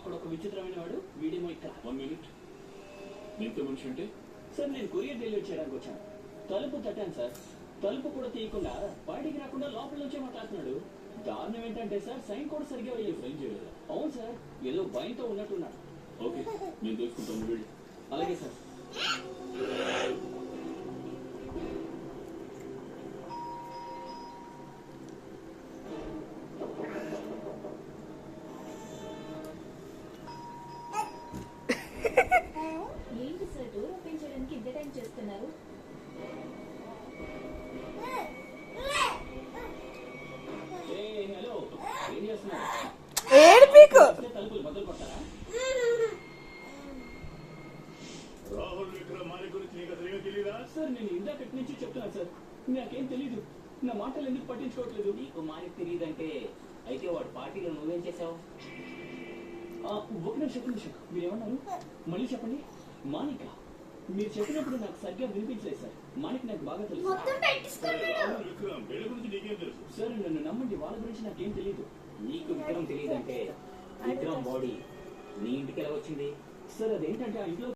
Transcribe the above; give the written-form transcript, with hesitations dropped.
అక్కడ ఒక విచిత్రమైన వాడు, వీడేమో ఇక్కడ. 1 minute. ఎంత మనిషి అంటే? సార్ నేను కొరియర్ డెలివరీ చేయడానికి వచ్చాను. తలుపు తట్టాను సార్, తలుపు కూడా తీయకుండా బయటికి రాకుండా లోపల నుంచే మాట్లాడుతున్నాడు. దారుణం ఏంటంటే సార్, సైన్ కూడా సరిగ్గా వేయలేదు. సైన్ చేయలేదా? అవును సార్, ఏదో భయంతో ఉన్నట్టున్నాడు. ఓకే, నేను తెలుసుకుంటాను, వెళ్ళి. అలాగే సార్. ఏంటి సార్ డోర్ ఓపెన్ చేయడానికి ఇంత టైం చేస్తున్నారు? హలో, ఏం చేస్తున్నారు? తలుపులు బదులు కొట్టారా? రాహుల్ విక్రమ్ మాలి గురించి నీకు అసలు ఏమీ తెలీదా? సార్ నేను ఇందాకటి నుంచి చెప్తున్నాను సార్, నాకేం తెలీదు. నా మాటలు ఎందుకు పట్టించుకోవట్లేదు? నీకు మానికి తెలియదంటే అయితే వాడు పార్టీలో నువ్వేం చేసావు? ఒక నిమిషం, మీరేమన్నారు? మళ్ళీ చెప్పండి. మాణిక, మీరు చెప్పినప్పుడు నాకు సరిగ్గా వినిపించలేదు సార్. మాణిక్ నాకు బాగా తెలుసు. రాహుల్ విక్రమ్ వీళ్ళ గురించి నీకేం తెలుసు? సార్ నన్ను నమ్మండి, వాళ్ళ గురించి నాకేం తెలీదు. నీకు విక్రమ్ తెలియదంటే విక్రమ్ బాడీ నీ ఇంటికి ఎలా వచ్చింది? సార్ అదేంటంటే ఆ ఇంట్లో